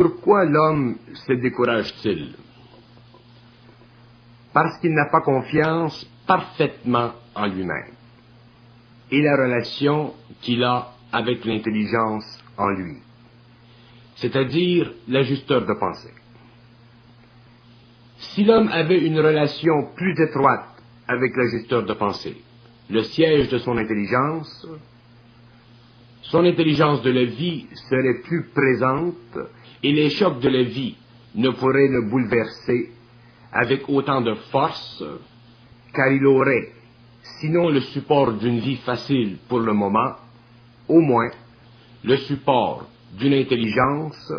Pourquoi l'homme se décourage-t-il? Parce qu'il n'a pas confiance parfaitement en lui-même et la relation qu'il a avec l'intelligence en lui, c'est-à-dire l'ajusteur de pensée. Si l'homme avait une relation plus étroite avec l'ajusteur de pensée, le siège de son intelligence de la vie serait plus présente et les chocs de la vie ne pourraient le bouleverser avec autant de force, car il aurait, sinon le support d'une vie facile pour le moment, au moins le support d'une intelligence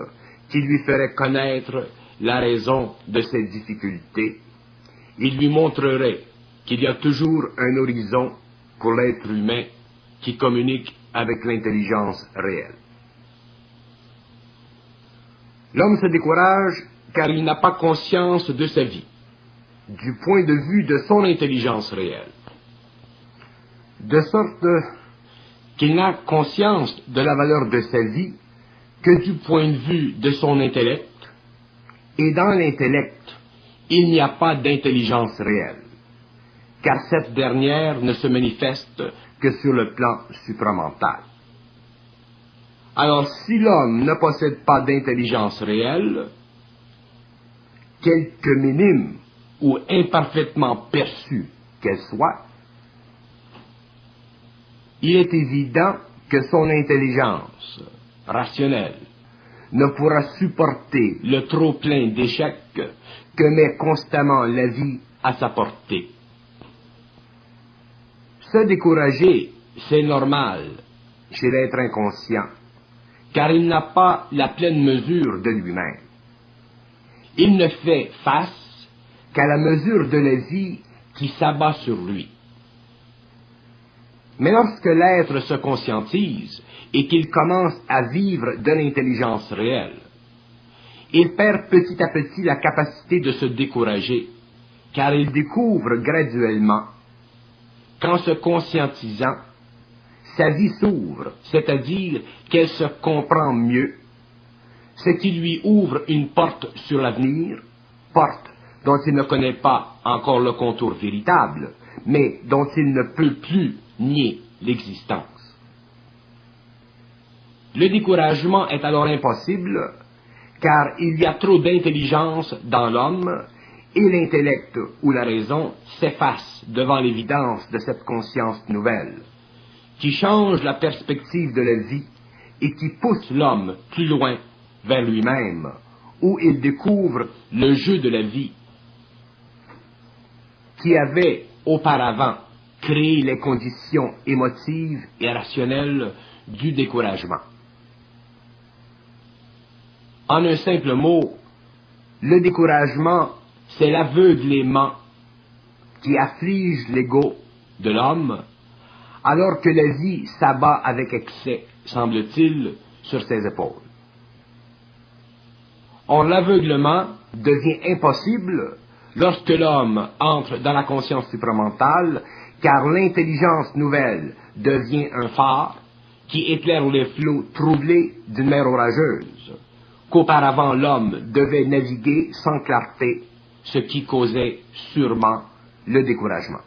qui lui ferait connaître la raison de ses difficultés. Il lui montrerait qu'il y a toujours un horizon pour l'être humain qui communique avec l'intelligence réelle. L'homme se décourage car il n'a pas conscience de sa vie, du point de vue de son intelligence réelle, de sorte qu'il n'a conscience de la valeur de sa vie que du point de vue de son intellect, et dans l'intellect, il n'y a pas d'intelligence réelle, car cette dernière ne se manifeste que sur le plan supramental. Alors, si l'homme ne possède pas d'intelligence réelle, quelque minime ou imparfaitement perçue qu'elle soit, il est évident que son intelligence rationnelle ne pourra supporter le trop-plein d'échecs que met constamment la vie à sa portée. Se décourager, c'est normal chez l'être inconscient, car il n'a pas la pleine mesure de lui-même. Il ne fait face qu'à la mesure de la vie qui s'abat sur lui. Mais lorsque l'être se conscientise et qu'il commence à vivre de l'intelligence réelle, il perd petit à petit la capacité de se décourager, car il découvre graduellement qu'en se conscientisant, sa vie s'ouvre, c'est-à-dire qu'elle se comprend mieux, ce qui lui ouvre une porte sur l'avenir, porte dont il ne connaît pas encore le contour véritable, mais dont il ne peut plus nier l'existence. Le découragement est alors impossible, car il y a trop d'intelligence dans l'homme, et l'intellect ou la raison s'efface devant l'évidence de cette conscience nouvelle, qui change la perspective de la vie et qui pousse l'homme plus loin vers lui-même, où il découvre le jeu de la vie, qui avait auparavant créé les conditions émotives et rationnelles du découragement. En un simple mot, le découragement, c'est l'aveuglement qui afflige l'ego de l'homme, alors que la vie s'abat avec excès, semble-t-il, sur ses épaules. Or, l'aveuglement devient impossible lorsque l'homme entre dans la conscience supramentale, car l'intelligence nouvelle devient un phare qui éclaire les flots troublés d'une mer orageuse, qu'auparavant l'homme devait naviguer sans clarté, ce qui causait sûrement le découragement.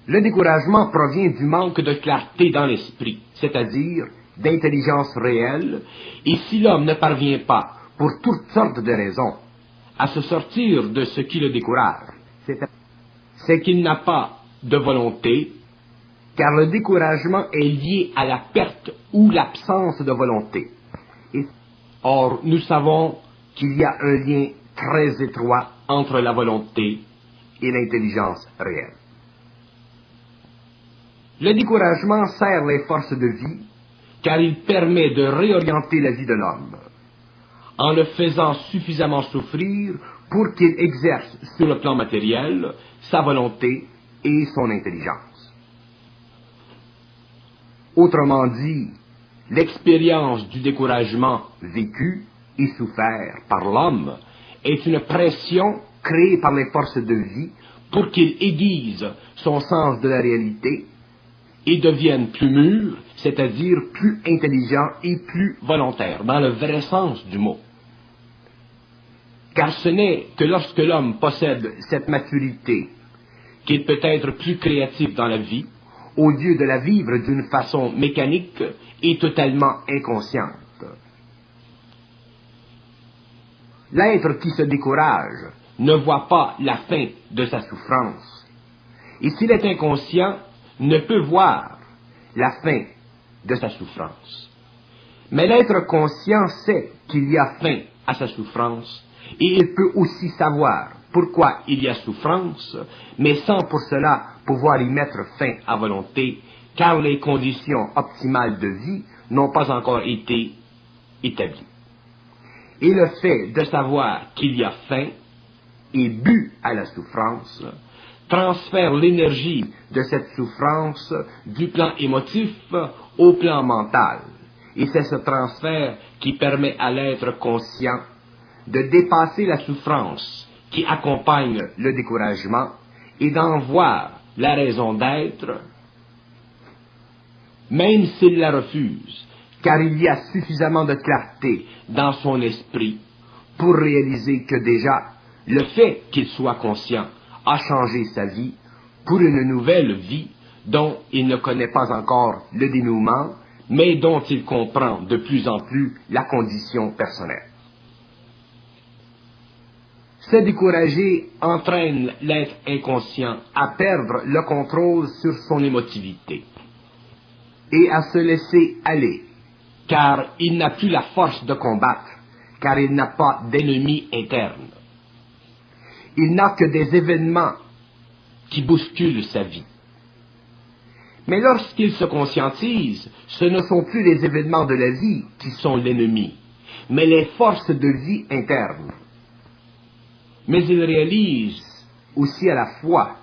Le découragement provient du manque de clarté dans l'esprit, c'est-à-dire d'intelligence réelle, et si l'homme ne parvient pas, pour toutes sortes de raisons, à se sortir de ce qui le décourage, c'est qu'il n'a pas de volonté, car le découragement est lié à la perte ou l'absence de volonté. Or, nous savons qu'il y a un lien très étroit entre la volonté et l'intelligence réelle. Le découragement sert les forces de vie, car il permet de réorienter la vie de l'homme, en le faisant suffisamment souffrir pour qu'il exerce sur le plan matériel sa volonté et son intelligence. Autrement dit, l'expérience du découragement vécu et souffert par l'homme est une pression créée par les forces de vie pour qu'il aiguise son sens de la réalité et deviennent plus mûrs, c'est-à-dire plus intelligents et plus volontaires, dans le vrai sens du mot. Car ce n'est que lorsque l'homme possède cette maturité qu'il peut être plus créatif dans la vie, au lieu de la vivre d'une façon mécanique et totalement inconsciente. L'être qui se décourage ne voit pas la fin de sa souffrance, et s'il est inconscient, ne peut voir la fin de sa souffrance. Mais l'être conscient sait qu'il y a fin à sa souffrance, et il peut aussi savoir pourquoi il y a souffrance, mais sans pour cela pouvoir y mettre fin à volonté, car les conditions optimales de vie n'ont pas encore été établies. Et le fait de savoir qu'il y a fin et but à la souffrance transfère l'énergie de cette souffrance du plan émotif au plan mental. Et c'est ce transfert qui permet à l'être conscient de dépasser la souffrance qui accompagne le découragement et d'en voir la raison d'être, même s'il la refuse, car il y a suffisamment de clarté dans son esprit pour réaliser que déjà le fait qu'il soit conscient a changé sa vie pour une nouvelle vie dont il ne connaît pas encore le dénouement, mais dont il comprend de plus en plus la condition personnelle. Se décourager entraîne l'être inconscient à perdre le contrôle sur son émotivité et à se laisser aller, car il n'a plus la force de combattre, car il n'a pas d'ennemi interne. Il n'a que des événements qui bousculent sa vie. Mais lorsqu'il se conscientise, ce ne sont plus les événements de la vie qui sont l'ennemi, mais les forces de vie internes. Mais il réalise aussi à la fois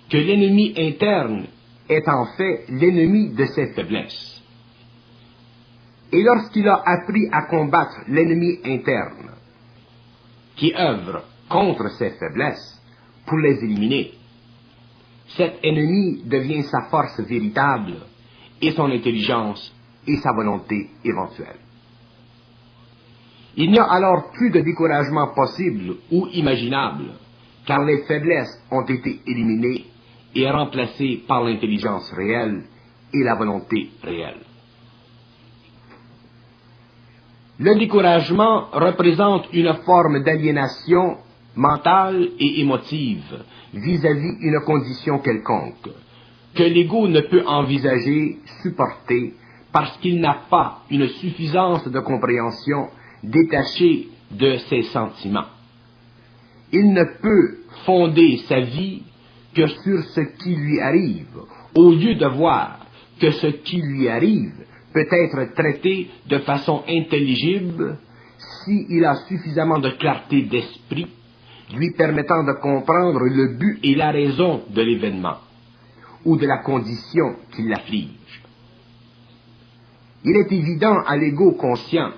que l'ennemi interne est en fait l'ennemi de ses faiblesses. Et lorsqu'il a appris à combattre l'ennemi interne, qui œuvre contre ses faiblesses pour les éliminer, cet ennemi devient sa force véritable et son intelligence et sa volonté éventuelle. Il n'y a alors plus de découragement possible ou imaginable, car les faiblesses ont été éliminées et remplacées par l'intelligence réelle et la volonté réelle. Le découragement représente une forme d'aliénation mentale et émotive vis-à-vis une condition quelconque, que l'ego ne peut envisager, supporter, parce qu'il n'a pas une suffisance de compréhension détachée de ses sentiments. Il ne peut fonder sa vie que sur ce qui lui arrive, au lieu de voir que ce qui lui arrive peut être traité de façon intelligible s'il a suffisamment de clarté d'esprit, lui permettant de comprendre le but et la raison de l'événement, ou de la condition qui l'afflige. Il est évident à l'ego conscient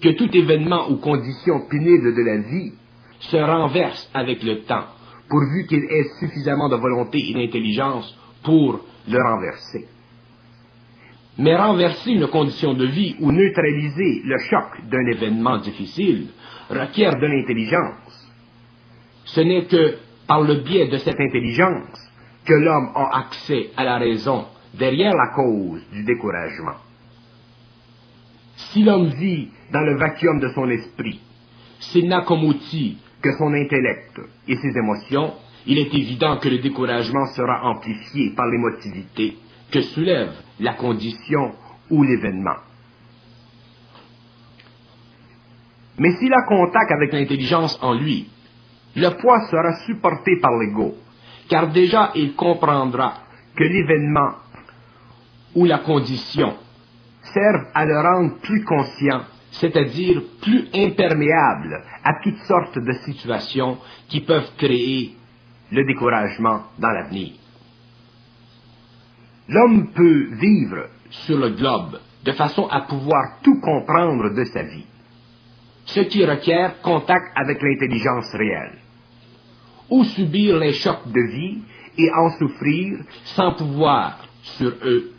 que tout événement ou condition pénible de la vie se renverse avec le temps, pourvu qu'il ait suffisamment de volonté et d'intelligence pour le renverser. Mais renverser une condition de vie ou neutraliser le choc d'un événement difficile requiert de l'intelligence. Ce n'est que par le biais de cette intelligence que l'homme a accès à la raison derrière la cause du découragement. Si l'homme vit dans le vacuum de son esprit, s'il n'a comme outil que son intellect et ses émotions, il est évident que le découragement sera amplifié par l'émotivité que soulève la condition ou l'événement. Mais s'il a contact avec l'intelligence en lui, le poids sera supporté par l'ego, car déjà il comprendra que l'événement ou la condition servent à le rendre plus conscient, c'est-à-dire plus imperméable à toutes sortes de situations qui peuvent créer le découragement dans l'avenir. L'homme peut vivre sur le globe de façon à pouvoir tout comprendre de sa vie, ce qui requiert contact avec l'intelligence réelle, ou subir les chocs de vie et en souffrir sans pouvoir sur eux,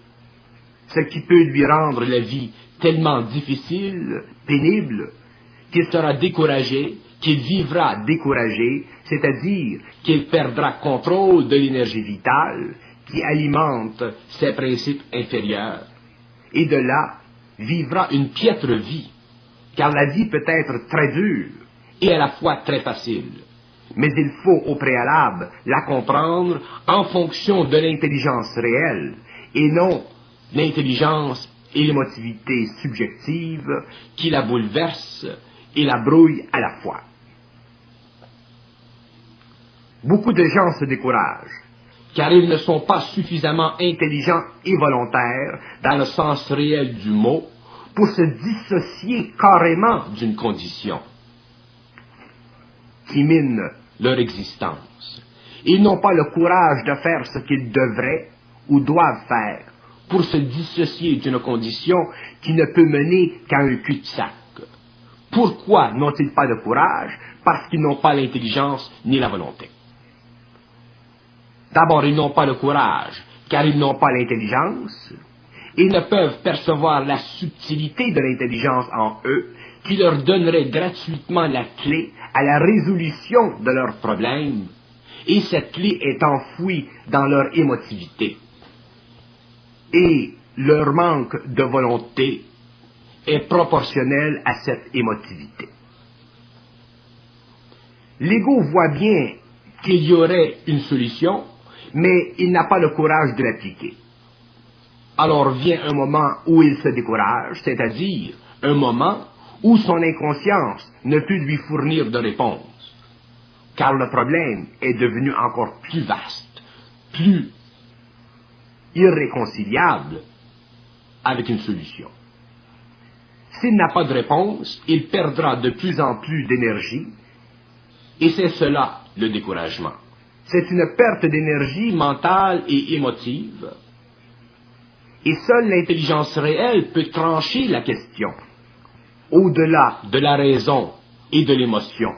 ce qui peut lui rendre la vie tellement difficile, pénible, qu'il sera découragé, qu'il vivra découragé, c'est-à-dire qu'il perdra contrôle de l'énergie vitale qui alimente ses principes inférieurs, et de là vivra une piètre vie, car la vie peut être très dure et à la fois très facile. Mais il faut au préalable la comprendre en fonction de l'intelligence réelle, et non l'intelligence et l'émotivité subjective qui la bouleversent et la brouillent à la fois. Beaucoup de gens se découragent, car ils ne sont pas suffisamment intelligents et volontaires, dans le sens réel du mot, pour se dissocier carrément d'une condition qui mine leur existence. Ils n'ont pas le courage de faire ce qu'ils devraient ou doivent faire pour se dissocier d'une condition qui ne peut mener qu'à un cul-de-sac. Pourquoi n'ont-ils pas de courage? Parce qu'ils n'ont pas l'intelligence ni la volonté. D'abord, ils n'ont pas le courage, car ils n'ont pas l'intelligence. Ils ne peuvent percevoir la subtilité de l'intelligence en eux, qui leur donnerait gratuitement la clé à la résolution de leurs problèmes, et cette clé est enfouie dans leur émotivité. Et leur manque de volonté est proportionnel à cette émotivité. L'ego voit bien qu'il y aurait une solution, mais il n'a pas le courage de l'appliquer. Alors vient un moment où il se décourage, c'est-à-dire un moment où son inconscience ne peut lui fournir de réponse, car le problème est devenu encore plus vaste, plus irréconciliable avec une solution. S'il n'a pas de réponse, il perdra de plus en plus d'énergie, et c'est cela le découragement. C'est une perte d'énergie mentale et émotive, et seule l'intelligence réelle peut trancher la question, au-delà de la raison et de l'émotion,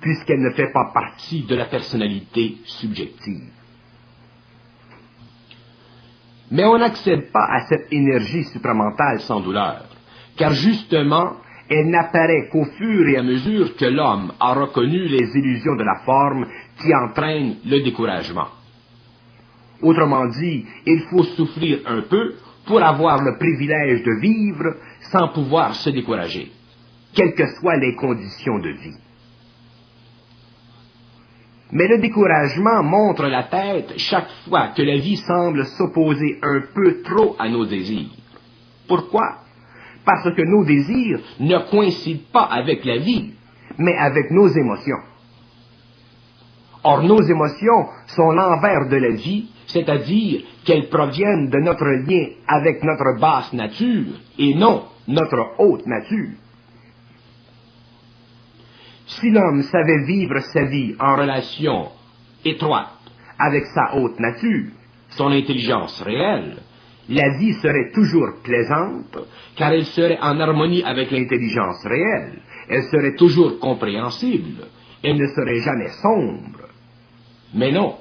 puisqu'elle ne fait pas partie de la personnalité subjective. Mais on n'accède pas à cette énergie supramentale sans douleur, car justement, elle n'apparaît qu'au fur et à mesure que l'homme a reconnu les illusions de la forme qui entraînent le découragement. Autrement dit, il faut souffrir un peu pour avoir le privilège de vivre sans pouvoir se décourager, quelles que soient les conditions de vie. Mais le découragement montre la tête chaque fois que la vie semble s'opposer un peu trop à nos désirs. Pourquoi? Parce que nos désirs ne coïncident pas avec la vie, mais avec nos émotions. Or, nos émotions sont l'envers de la vie, c'est-à-dire qu'elles proviennent de notre lien avec notre basse nature et non notre haute nature. Si l'homme savait vivre sa vie en relation étroite avec sa haute nature, son intelligence réelle, la vie serait toujours plaisante, car elle serait en harmonie avec l'intelligence réelle, elle serait toujours compréhensible, elle ne serait jamais sombre. Mais non,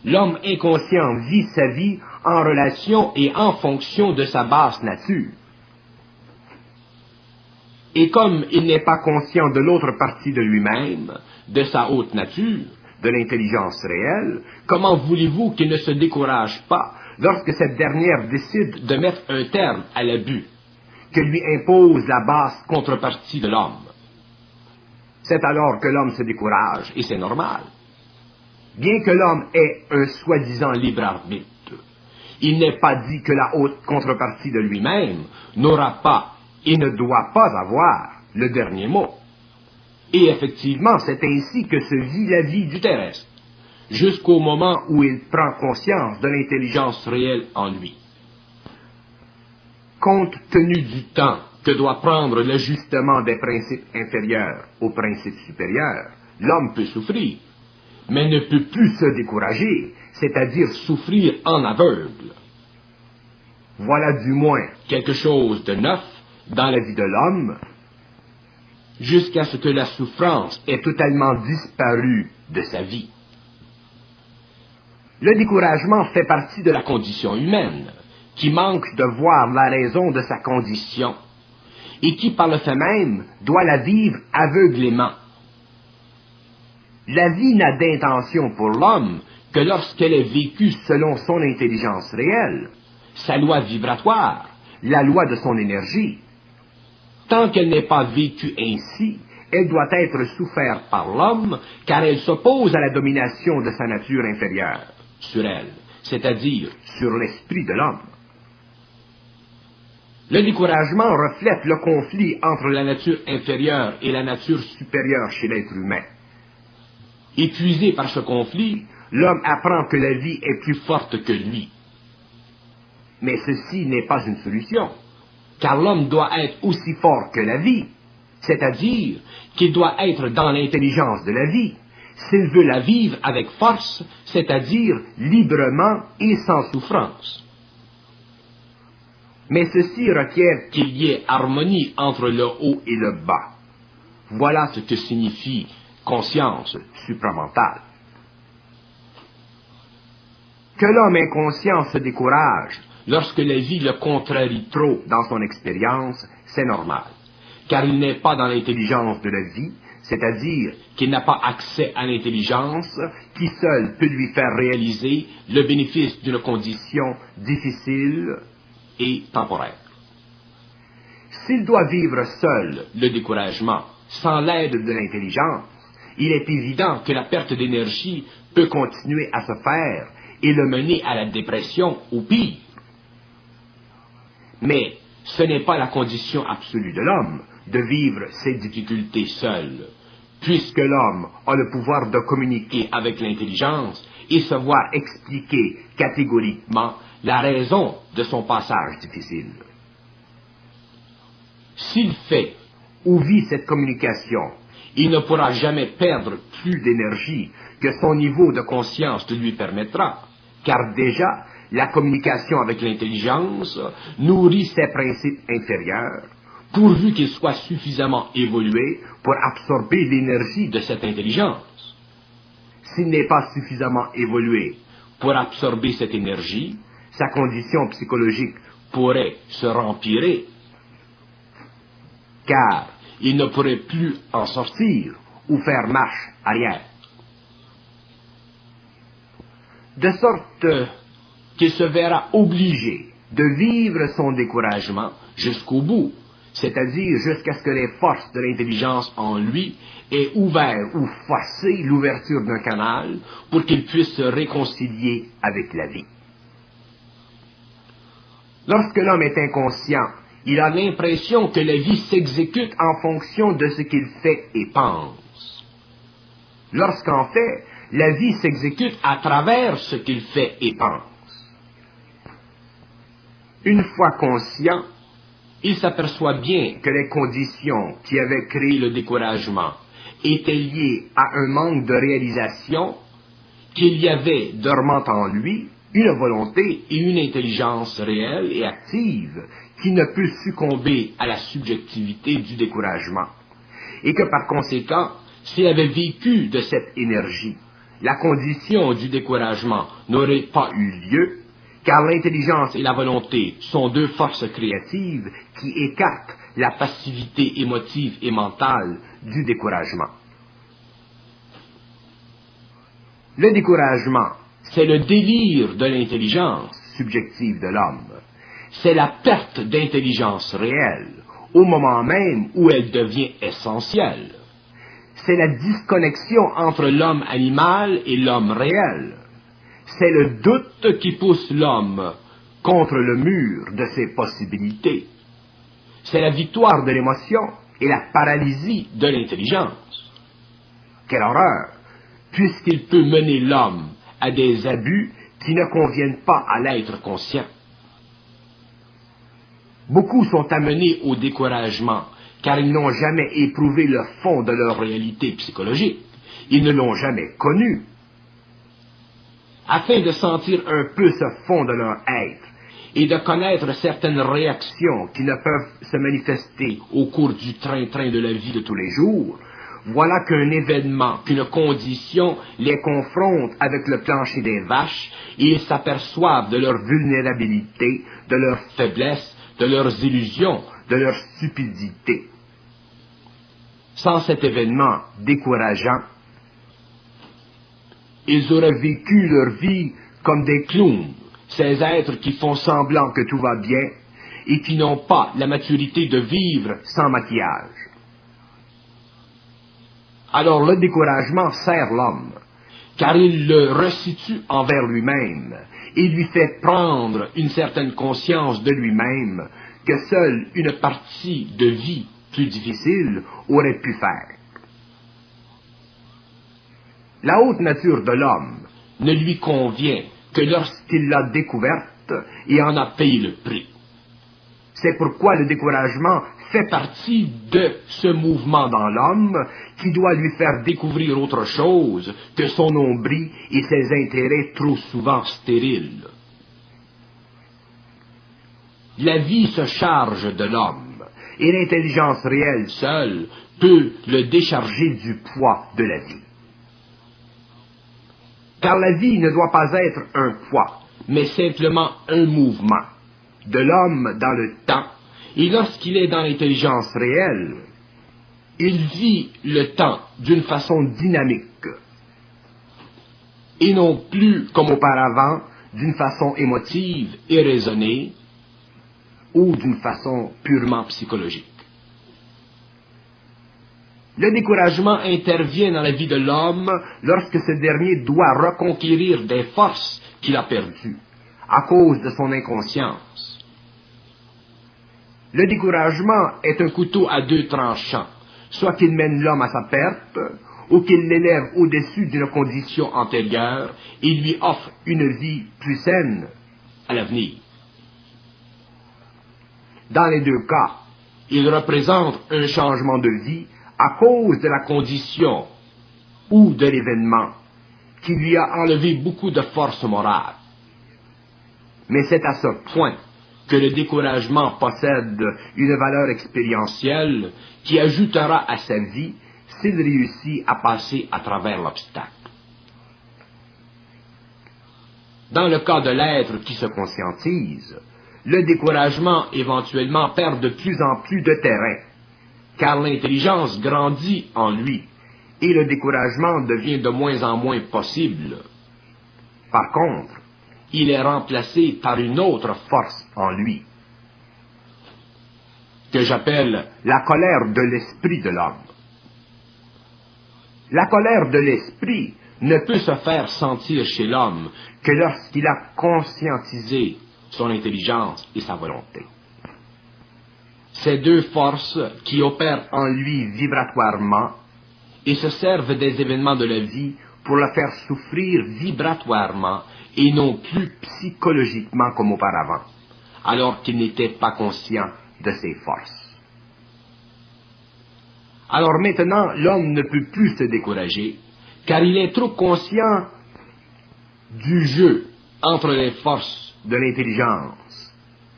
l'homme inconscient vit sa vie en relation et en fonction de sa basse nature. Et comme il n'est pas conscient de l'autre partie de lui-même, de sa haute nature, de l'intelligence réelle, comment voulez-vous qu'il ne se décourage pas lorsque cette dernière décide de mettre un terme à l'abus que lui impose la basse contrepartie de l'homme? C'est alors que l'homme se décourage, et c'est normal. Bien que l'homme ait un soi-disant libre arbitre, il n'est pas dit que la haute contrepartie de lui-même n'aura pas et ne doit pas avoir le dernier mot. Et effectivement, c'est ainsi que se vit la vie du terrestre, jusqu'au moment où il prend conscience de l'intelligence réelle en lui. Compte tenu du temps que doit prendre l'ajustement des principes inférieurs aux principes supérieurs, l'homme peut souffrir, mais ne peut plus se décourager, c'est-à-dire souffrir en aveugle. Voilà du moins quelque chose de neuf dans la vie de l'homme, jusqu'à ce que la souffrance ait totalement disparu de sa vie. Le découragement fait partie de la condition humaine, qui manque de voir la raison de sa condition, et qui par le fait même doit la vivre aveuglément. La vie n'a d'intention pour l'homme que lorsqu'elle est vécue selon son intelligence réelle, sa loi vibratoire, la loi de son énergie. Tant qu'elle n'est pas vécue ainsi, elle doit être soufferte par l'homme, car elle s'oppose à la domination de sa nature inférieure sur elle, c'est-à-dire sur l'esprit de l'homme. Le découragement reflète le conflit entre la nature inférieure et la nature supérieure chez l'être humain. Épuisé par ce conflit, l'homme apprend que la vie est plus forte que lui. Mais ceci n'est pas une solution, car l'homme doit être aussi fort que la vie, c'est-à-dire qu'il doit être dans l'intelligence de la vie, s'il veut la vivre avec force, c'est-à-dire librement et sans souffrance. Mais ceci requiert qu'il y ait harmonie entre le haut et le bas. Voilà ce que signifie conscience supramentale. Que l'homme inconscient se décourage lorsque la vie le contrarie trop dans son expérience, c'est normal, car il n'est pas dans l'intelligence de la vie, c'est-à-dire qu'il n'a pas accès à l'intelligence qui seule peut lui faire réaliser le bénéfice d'une condition difficile et temporaire. S'il doit vivre seul le découragement, sans l'aide de l'intelligence, il est évident que la perte d'énergie peut continuer à se faire et le mener à la dépression ou pire. Mais ce n'est pas la condition absolue de l'homme de vivre ses difficultés seul, puisque l'homme a le pouvoir de communiquer avec l'intelligence et se voir expliquer catégoriquement la raison de son passage difficile. S'il fait ou vit cette communication, il ne pourra jamais perdre plus d'énergie que son niveau de conscience le lui permettra, car déjà, la communication avec l'intelligence nourrit ses principes inférieurs, pourvu qu'il soit suffisamment évolué pour absorber l'énergie de cette intelligence. S'il n'est pas suffisamment évolué pour absorber cette énergie, sa condition psychologique pourrait se rempirer, car il ne pourrait plus en sortir ou faire marche arrière. De sorte qu'il se verra obligé de vivre son découragement jusqu'au bout, c'est-à-dire jusqu'à ce que les forces de l'intelligence en lui aient ouvert ou forcé l'ouverture d'un canal pour qu'il puisse se réconcilier avec la vie. Lorsque l'homme est inconscient, il a l'impression que la vie s'exécute en fonction de ce qu'il fait et pense. Lorsqu'en fait, la vie s'exécute à travers ce qu'il fait et pense. Une fois conscient, il s'aperçoit bien que les conditions qui avaient créé le découragement étaient liées à un manque de réalisation, qu'il y avait dormant en lui une volonté et une intelligence réelle et active qui ne peut succomber à la subjectivité du découragement, et que par conséquent, s'il avait vécu de cette énergie, la condition du découragement n'aurait pas eu lieu, car l'intelligence et la volonté sont deux forces créatives qui écartent la passivité émotive et mentale du découragement. Le découragement, c'est le délire de l'intelligence subjective de l'homme. C'est la perte d'intelligence réelle, au moment même où elle devient essentielle. C'est la disconnexion entre l'homme animal et l'homme réel. C'est le doute qui pousse l'homme contre le mur de ses possibilités. C'est la victoire de l'émotion et la paralysie de l'intelligence. Quelle horreur, puisqu'il peut mener l'homme à des abus qui ne conviennent pas à l'être conscient. Beaucoup sont amenés au découragement, car ils n'ont jamais éprouvé le fond de leur réalité psychologique. Ils ne l'ont jamais connu. Afin de sentir un peu ce fond de leur être et de connaître certaines réactions qui ne peuvent se manifester au cours du train-train de la vie de tous les jours, voilà qu'un événement, qu'une condition les confronte avec le plancher des vaches, et ils s'aperçoivent de leur vulnérabilité, de leur faiblesse, de leurs illusions, de leur stupidité. Sans cet événement décourageant, ils auraient vécu leur vie comme des clowns, ces êtres qui font semblant que tout va bien et qui n'ont pas la maturité de vivre sans maquillage. Alors le découragement sert l'homme, car il le resitue envers lui-même et lui fait prendre une certaine conscience de lui-même que seule une partie de vie plus difficile aurait pu faire. La haute nature de l'homme ne lui convient que lorsqu'il l'a découverte et en a payé le prix. C'est pourquoi le découragement fait partie de ce mouvement dans l'homme qui doit lui faire découvrir autre chose que son nombril et ses intérêts trop souvent stériles. La vie se charge de l'homme et l'intelligence réelle seule peut le décharger du poids de la vie. Car la vie ne doit pas être un poids, mais simplement un mouvement de l'homme dans le temps, et lorsqu'il est dans l'intelligence réelle, il vit le temps d'une façon dynamique, et non plus comme auparavant, d'une façon émotive et raisonnée, ou d'une façon purement psychologique. Le découragement intervient dans la vie de l'homme lorsque ce dernier doit reconquérir des forces qu'il a perdues à cause de son inconscience. Le découragement est un couteau à deux tranchants, soit qu'il mène l'homme à sa perte, ou qu'il l'élève au-dessus d'une condition antérieure et lui offre une vie plus saine à l'avenir. Dans les deux cas, il représente un changement de vie à cause de la condition ou de l'événement qui lui a enlevé beaucoup de force morale. Mais c'est à ce point que le découragement possède une valeur expérientielle qui ajoutera à sa vie s'il réussit à passer à travers l'obstacle. Dans le cas de l'être qui se conscientise, le découragement éventuellement perd de plus en plus de terrain, car l'intelligence grandit en lui et le découragement devient de moins en moins possible. Par contre, il est remplacé par une autre force en lui, que j'appelle la colère de l'esprit de l'homme. La colère de l'esprit ne peut se faire sentir chez l'homme que lorsqu'il a conscientisé son intelligence et sa volonté. Ces deux forces qui opèrent en lui vibratoirement et se servent des événements de la vie pour le faire souffrir vibratoirement et non plus psychologiquement comme auparavant, alors qu'il n'était pas conscient de ses forces. Alors maintenant, l'homme ne peut plus se décourager, car il est trop conscient du jeu entre les forces de l'intelligence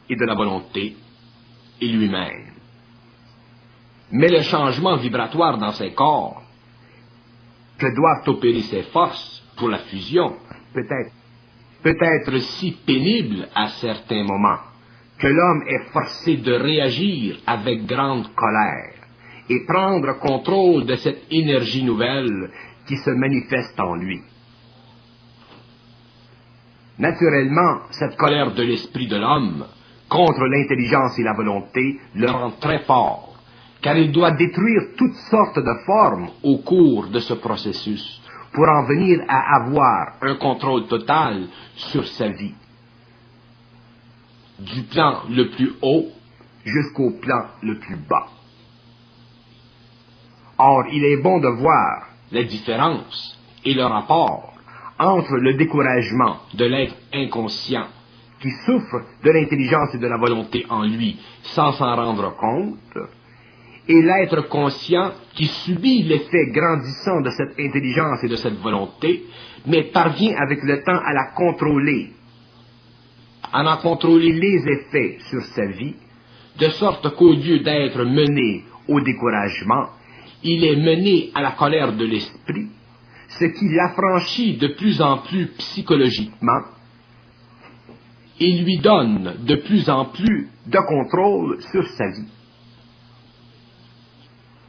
et de la volonté et lui-même. Mais le changement vibratoire dans ses corps, que doivent opérer ses forces pour la fusion, peut être si pénible à certains moments que l'homme est forcé de réagir avec grande colère et prendre contrôle de cette énergie nouvelle qui se manifeste en lui. Naturellement, cette colère de l'esprit de l'homme contre l'intelligence et la volonté le rend très fort, car il doit détruire toutes sortes de formes au cours de ce processus pour en venir à avoir un contrôle total sur sa vie, du plan le plus haut jusqu'au plan le plus bas. Or, il est bon de voir la différence et le rapport entre le découragement de l'être inconscient qui souffre de l'intelligence et de la volonté en lui sans s'en rendre compte, et l'être conscient qui subit l'effet grandissant de cette intelligence et de cette volonté, mais parvient avec le temps à la contrôler, à en contrôler les effets sur sa vie, de sorte qu'au lieu d'être mené au découragement, il est mené à la colère de l'esprit, ce qui l'affranchit de plus en plus psychologiquement et lui donne de plus en plus de contrôle sur sa vie.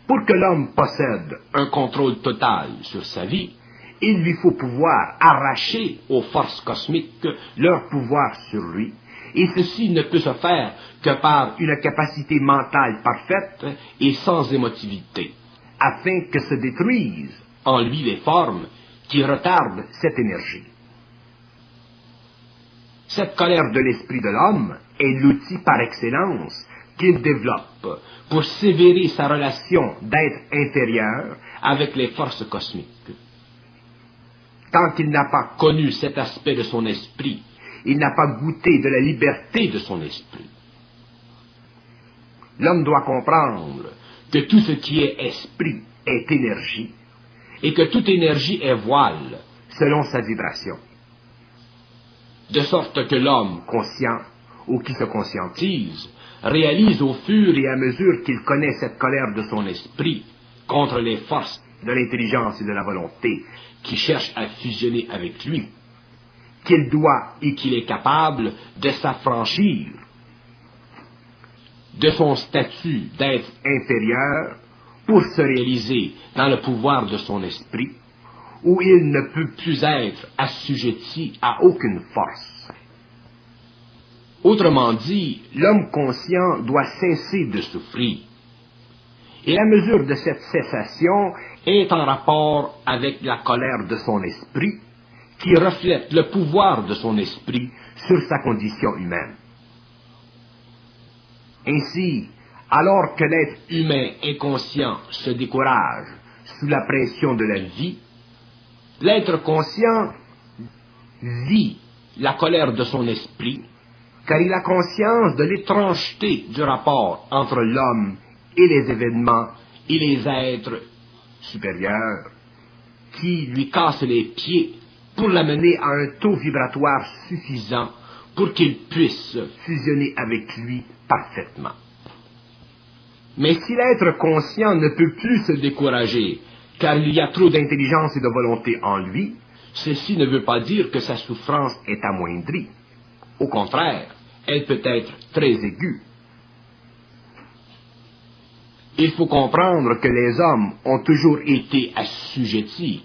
Pour que l'homme possède un contrôle total sur sa vie, il lui faut pouvoir arracher aux forces cosmiques leur pouvoir sur lui, et ceci ne peut se faire que par une capacité mentale parfaite et sans émotivité, afin que se détruisent en lui les formes qui retardent cette énergie. Cette colère de l'esprit de l'homme est l'outil par excellence qu'il développe pour sévérer sa relation d'être inférieur avec les forces cosmiques. Tant qu'il n'a pas connu cet aspect de son esprit, il n'a pas goûté de la liberté de son esprit. L'homme doit comprendre que tout ce qui est esprit est énergie, et que toute énergie est voile selon sa vibration. De sorte que l'homme conscient, ou qui se conscientise, réalise au fur et à mesure qu'il connaît cette colère de son esprit contre les forces de l'intelligence et de la volonté qui cherchent à fusionner avec lui, qu'il doit et qu'il est capable de s'affranchir de son statut d'être inférieur pour se réaliser dans le pouvoir de son esprit, où il ne peut plus être assujetti à aucune force. Autrement dit, l'homme conscient doit cesser de souffrir. Et la mesure de cette cessation est en rapport avec la colère de son esprit, qui reflète le pouvoir de son esprit sur sa condition humaine. Ainsi, alors que l'être humain inconscient se décourage sous la pression de la vie, l'être conscient vit la colère de son esprit, car il a conscience de l'étrangeté du rapport entre l'homme et les événements et les êtres supérieurs, qui lui cassent les pieds pour l'amener à un taux vibratoire suffisant pour qu'il puisse fusionner avec lui parfaitement. Mais si l'être conscient ne peut plus se décourager, car il y a trop d'intelligence et de volonté en lui, ceci ne veut pas dire que sa souffrance est amoindrie. Au contraire, elle peut être très aiguë. Il faut comprendre que les hommes ont toujours été assujettis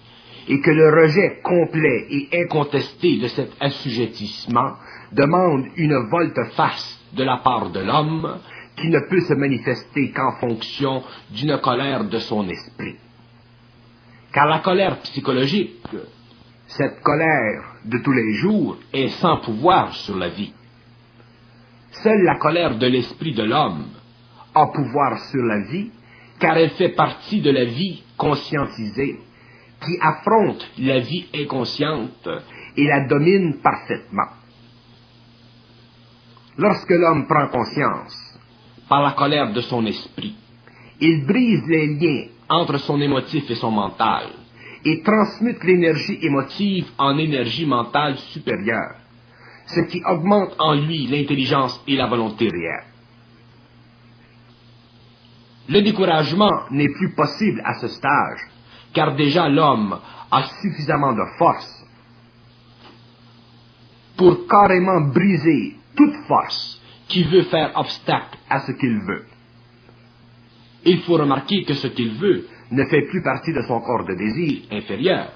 et que le rejet complet et incontesté de cet assujettissement demande une volte-face de la part de l'homme qui ne peut se manifester qu'en fonction d'une colère de son esprit. Car la colère psychologique, cette colère de tous les jours, est sans pouvoir sur la vie. Seule la colère de l'esprit de l'homme a pouvoir sur la vie, car elle fait partie de la vie conscientisée, qui affronte la vie inconsciente et la domine parfaitement. Lorsque l'homme prend conscience, par la colère de son esprit, il brise les liens entre son émotif et son mental, et transmute l'énergie émotive en énergie mentale supérieure, ce qui augmente en lui l'intelligence et la volonté réelle. Le découragement n'est plus possible à ce stage, car déjà l'homme a suffisamment de force pour carrément briser toute force qui veut faire obstacle à ce qu'il veut. Il faut remarquer que ce qu'il veut ne fait plus partie de son corps de désir inférieur,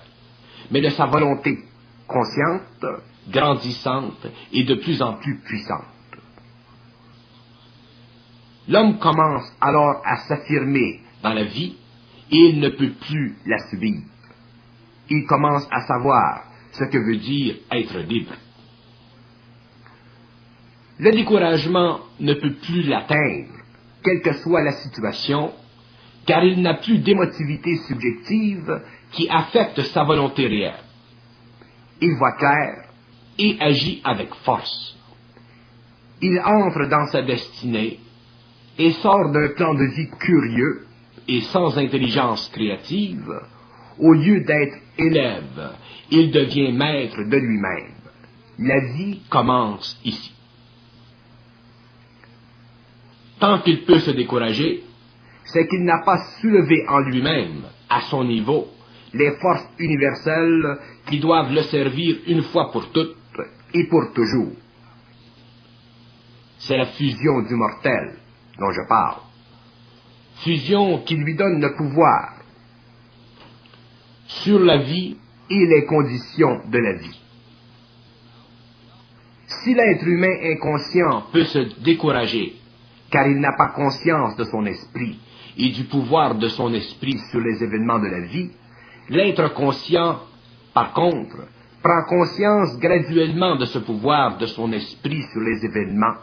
mais de sa volonté consciente, grandissante et de plus en plus puissante. L'homme commence alors à s'affirmer dans la vie et il ne peut plus la subir. Il commence à savoir ce que veut dire être libre. Le découragement ne peut plus l'atteindre, quelle que soit la situation, car il n'a plus d'émotivité subjective qui affecte sa volonté réelle. Il voit clair et agit avec force. Il entre dans sa destinée et sort d'un plan de vie curieux et sans intelligence créative. Au lieu d'être élève, il devient maître de lui-même. La vie commence ici. Tant qu'il peut se décourager, c'est qu'il n'a pas soulevé en lui-même, à son niveau, les forces universelles qui doivent le servir une fois pour toutes et pour toujours. C'est la fusion du mortel dont je parle. Fusion qui lui donne le pouvoir sur la vie et les conditions de la vie. Si l'être humain inconscient peut se décourager, car il n'a pas conscience de son esprit et du pouvoir de son esprit sur les événements de la vie, l'être conscient, par contre, prend conscience graduellement de ce pouvoir de son esprit sur les événements,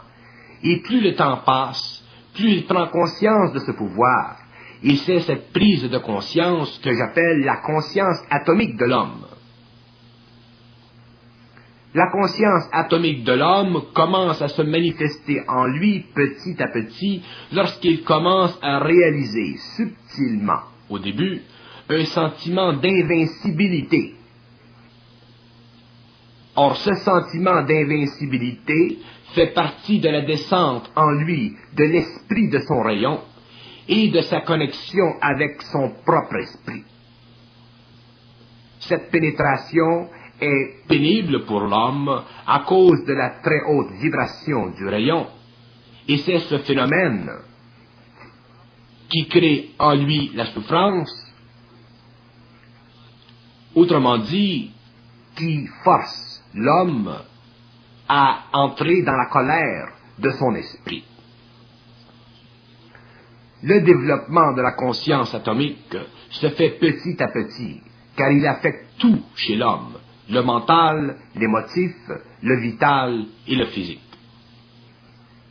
et plus le temps passe, plus il prend conscience de ce pouvoir, et c'est cette prise de conscience que j'appelle la conscience atomique de l'homme. La conscience atomique de l'homme commence à se manifester en lui petit à petit lorsqu'il commence à réaliser subtilement, au début, un sentiment d'invincibilité. Or, ce sentiment d'invincibilité fait partie de la descente en lui de l'esprit de son rayon et de sa connexion avec son propre esprit. Cette pénétration est pénible pour l'homme à cause de la très haute vibration du rayon, et c'est ce phénomène qui crée en lui la souffrance, autrement dit, qui force l'homme à entrer dans la colère de son esprit. Le développement de la conscience atomique se fait petit à petit, car il affecte tout chez l'homme, le mental, l'émotif, le vital et le physique.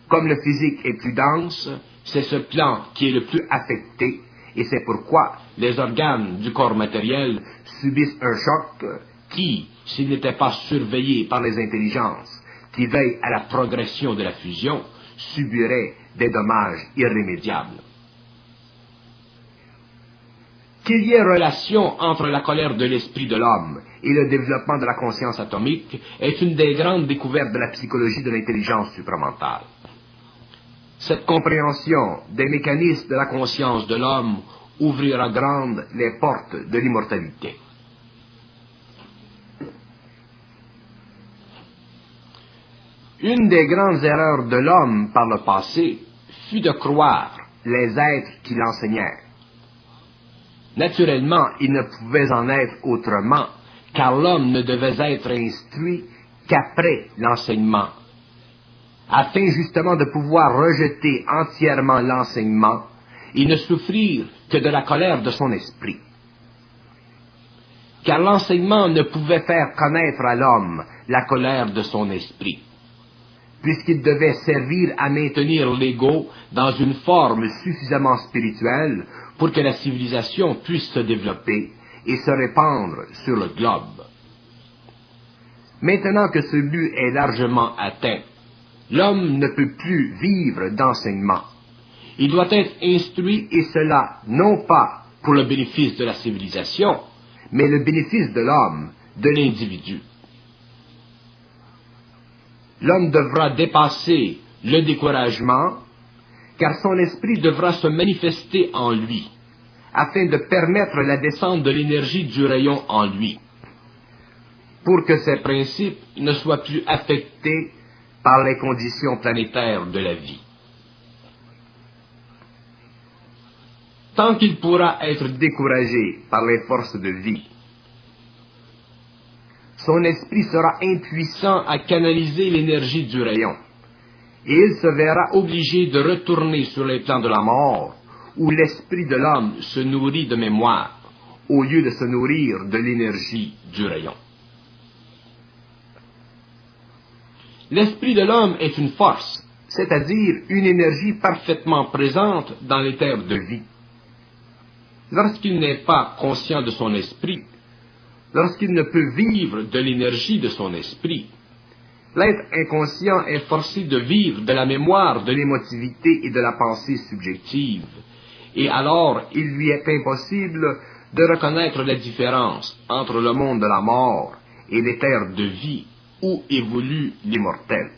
Comme le physique est plus dense, c'est ce plan qui est le plus affecté, et c'est pourquoi les organes du corps matériel subissent un choc qui, s'il n'était pas surveillé par les intelligences qui veillent à la progression de la fusion, subirait des dommages irrémédiables. Qu'il y ait relation entre la colère de l'esprit de l'homme et le développement de la conscience atomique est une des grandes découvertes de la psychologie de l'intelligence supramentale. Cette compréhension des mécanismes de la conscience de l'homme ouvrira grandes les portes de l'immortalité. Une des grandes erreurs de l'homme par le passé fut de croire les êtres qui l'enseignèrent. Naturellement, il ne pouvait en être autrement, car l'homme ne devait être instruit qu'après l'enseignement, afin justement de pouvoir rejeter entièrement l'enseignement et ne souffrir que de la colère de son esprit. Car l'enseignement ne pouvait faire connaître à l'homme la colère de son esprit, puisqu'il devait servir à maintenir l'ego dans une forme suffisamment spirituelle pour que la civilisation puisse se développer et se répandre sur le globe. Maintenant que ce but est largement atteint, l'homme ne peut plus vivre d'enseignement. Il doit être instruit, et cela non pas pour le bénéfice de la civilisation, mais le bénéfice de l'homme, de l'individu. L'homme devra dépasser le découragement, car son esprit devra se manifester en lui, afin de permettre la descente de l'énergie du rayon en lui, pour que ces principes ne soient plus affectés par les conditions planétaires de la vie. Tant qu'il pourra être découragé par les forces de vie, son esprit sera impuissant à canaliser l'énergie du rayon, et il se verra obligé de retourner sur les plans de la mort, où l'esprit de l'homme se nourrit de mémoire, au lieu de se nourrir de l'énergie du rayon. L'esprit de l'homme est une force, c'est-à-dire une énergie parfaitement présente dans les terres de vie. Lorsqu'il n'est pas conscient de son esprit, lorsqu'il ne peut vivre de l'énergie de son esprit, l'être inconscient est forcé de vivre de la mémoire, de l'émotivité et de la pensée subjective, et alors il lui est impossible de reconnaître la différence entre le monde de la mort et les terres de vie où évolue l'immortel.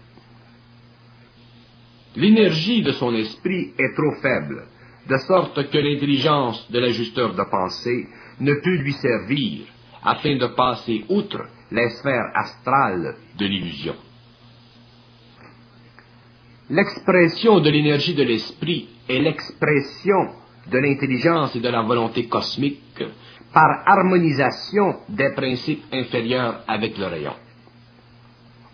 L'énergie de son esprit est trop faible, de sorte que l'intelligence de l'ajusteur de pensée ne peut lui servir afin de passer outre les sphères astrales de l'illusion. L'expression de l'énergie de l'esprit est l'expression de l'intelligence et de la volonté cosmique par harmonisation des principes inférieurs avec le rayon.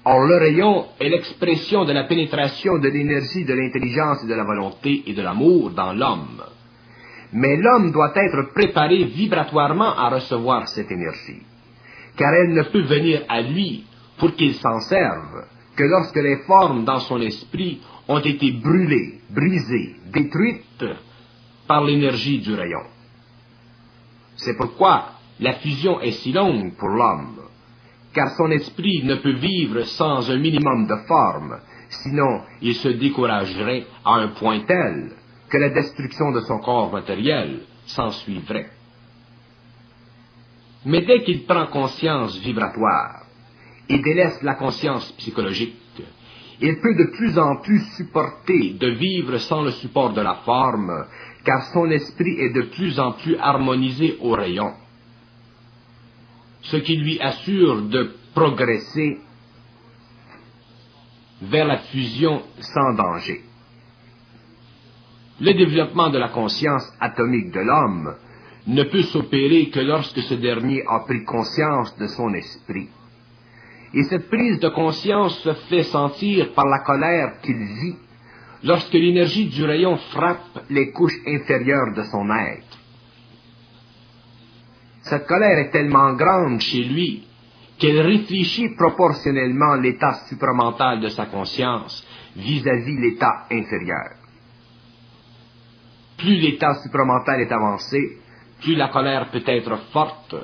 Or, le rayon est l'expression de la pénétration de l'énergie de l'intelligence et de la volonté et de l'amour dans l'homme. Mais l'homme doit être préparé vibratoirement à recevoir cette énergie, car elle ne peut venir à lui pour qu'il s'en serve que lorsque les formes dans son esprit ont été brûlées, brisées, détruites par l'énergie du rayon. C'est pourquoi la fusion est si longue pour l'homme, car son esprit ne peut vivre sans un minimum de forme, sinon il se découragerait à un point tel que la destruction de son corps matériel s'ensuivrait. Mais dès qu'il prend conscience vibratoire et délaisse la conscience psychologique, il peut de plus en plus supporter de vivre sans le support de la forme, car son esprit est de plus en plus harmonisé au rayon, ce qui lui assure de progresser vers la fusion sans danger. Le développement de la conscience atomique de l'homme ne peut s'opérer que lorsque ce dernier a pris conscience de son esprit. Et cette prise de conscience se fait sentir par la colère qu'il vit lorsque l'énergie du rayon frappe les couches inférieures de son être. Cette colère est tellement grande chez lui qu'elle réfléchit proportionnellement l'état supramental de sa conscience vis-à-vis l'état inférieur. Plus l'état supramental est avancé, plus la colère peut être forte,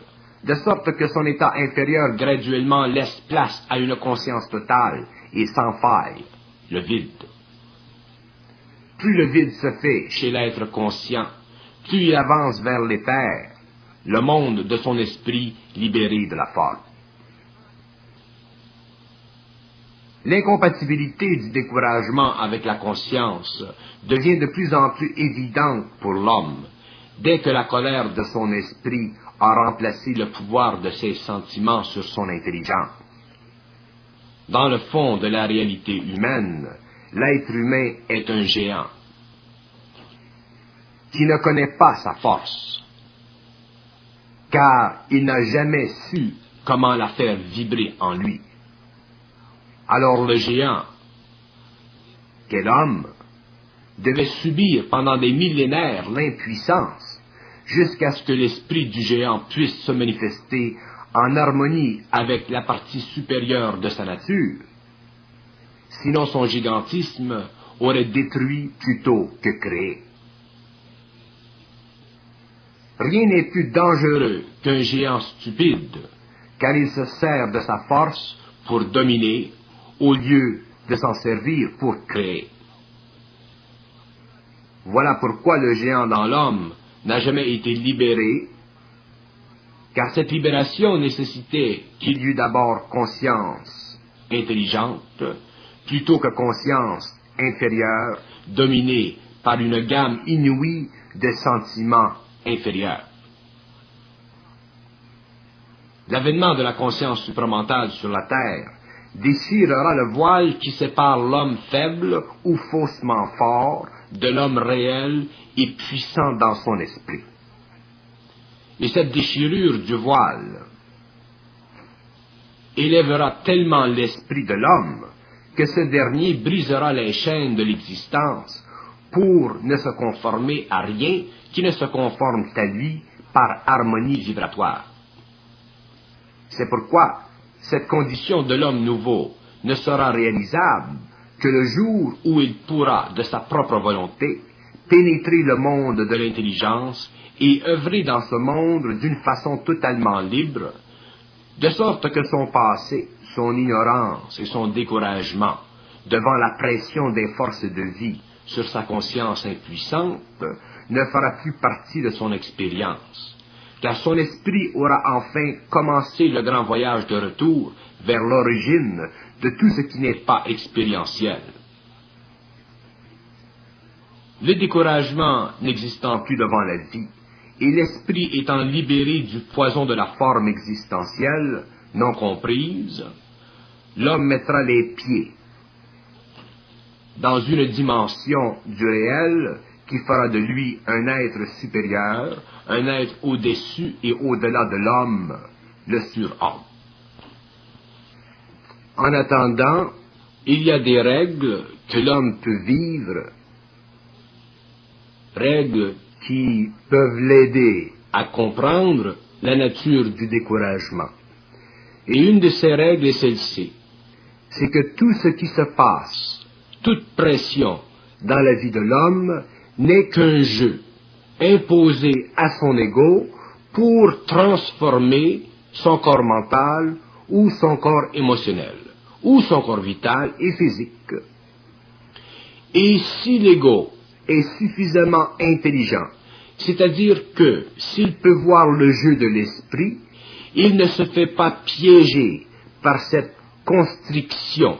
de sorte que son état inférieur graduellement laisse place à une conscience totale et sans faille, le vide. Plus le vide se fait chez l'être conscient, plus il avance vers l'éther, le monde de son esprit libéré de la forme. L'incompatibilité du découragement avec la conscience devient de plus en plus évidente pour l'homme, dès que la colère de son esprit a remplacé le pouvoir de ses sentiments sur son intelligence. Dans le fond de la réalité humaine, l'être humain est un géant qui ne connaît pas sa force, car il n'a jamais su comment la faire vibrer en lui. Alors le géant, qu'est l'homme, devait subir pendant des millénaires l'impuissance jusqu'à ce que l'esprit du géant puisse se manifester en harmonie avec la partie supérieure de sa nature. Sinon son gigantisme aurait détruit plutôt que créé. Rien n'est plus dangereux qu'un géant stupide, car il se sert de sa force pour dominer au lieu de s'en servir pour créer. Voilà pourquoi le géant dans l'homme n'a jamais été libéré, car cette libération nécessitait qu'il y eût d'abord conscience intelligente, plutôt que conscience inférieure, dominée par une gamme inouïe de sentiments inférieurs. L'avènement de la conscience supramentale sur la terre déchirera le voile qui sépare l'homme faible ou faussement fort de l'homme réel et puissant dans son esprit. Et cette déchirure du voile élèvera tellement l'esprit de l'homme que ce dernier brisera les chaînes de l'existence pour ne se conformer à rien qui ne se conforme à lui par harmonie vibratoire. C'est pourquoi cette condition de l'homme nouveau ne sera réalisable que le jour où il pourra, de sa propre volonté, pénétrer le monde de l'intelligence et œuvrer dans ce monde d'une façon totalement libre, de sorte que son passé, son ignorance et son découragement devant la pression des forces de vie sur sa conscience impuissante ne fera plus partie de son expérience, car son esprit aura enfin commencé le grand voyage de retour vers l'origine de tout ce qui n'est pas expérientiel. Le découragement n'existant plus devant la vie, et l'esprit étant libéré du poison de la forme existentielle, non comprise, l'homme mettra les pieds dans une dimension du réel qui fera de lui un être supérieur, un être au-dessus et au-delà de l'homme, le surhomme. En attendant, il y a des règles que l'homme peut vivre, règles qui peuvent l'aider à comprendre la nature du découragement. Et une de ces règles est celle-ci, c'est que tout ce qui se passe, toute pression dans la vie de l'homme n'est qu'un jeu imposé à son ego pour transformer son corps mental ou son corps émotionnel, ou son corps vital et physique. Et si l'ego est suffisamment intelligent, c'est-à-dire que s'il peut voir le jeu de l'esprit, il ne se fait pas piéger par cette constriction,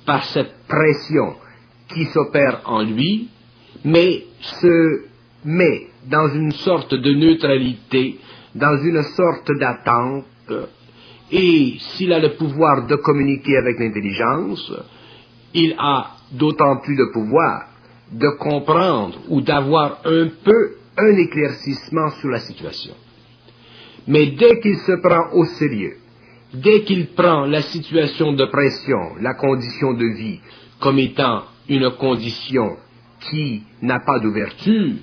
par cette pression qui s'opère en lui, mais se met dans une sorte de neutralité, dans une sorte d'attente, et s'il a le pouvoir de communiquer avec l'intelligence, il a d'autant plus de pouvoir de comprendre ou d'avoir un peu un éclaircissement sur la situation. Mais dès qu'il se prend au sérieux, dès qu'il prend la situation de pression, la condition de vie, comme étant une condition qui n'a pas d'ouverture,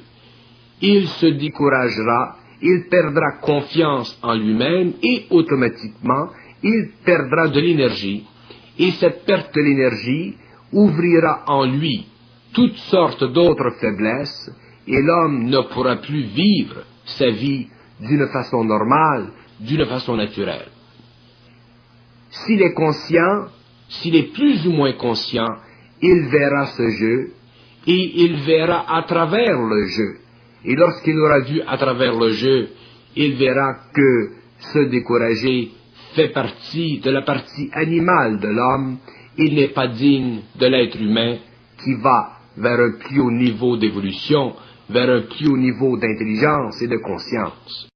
il se découragera, il perdra confiance en lui-même et automatiquement, il perdra de l'énergie. Et cette perte de l'énergie ouvrira en lui toutes sortes d'autres faiblesses et l'homme ne pourra plus vivre sa vie d'une façon normale, d'une façon naturelle. S'il est conscient, s'il est plus ou moins conscient, il verra ce jeu et il verra à travers le jeu. Et lorsqu'il aura vu à travers le jeu, il verra que se décourager fait partie de la partie animale de l'homme. Il n'est pas digne de l'être humain qui va vers un plus haut niveau d'évolution, vers un plus haut niveau d'intelligence et de conscience.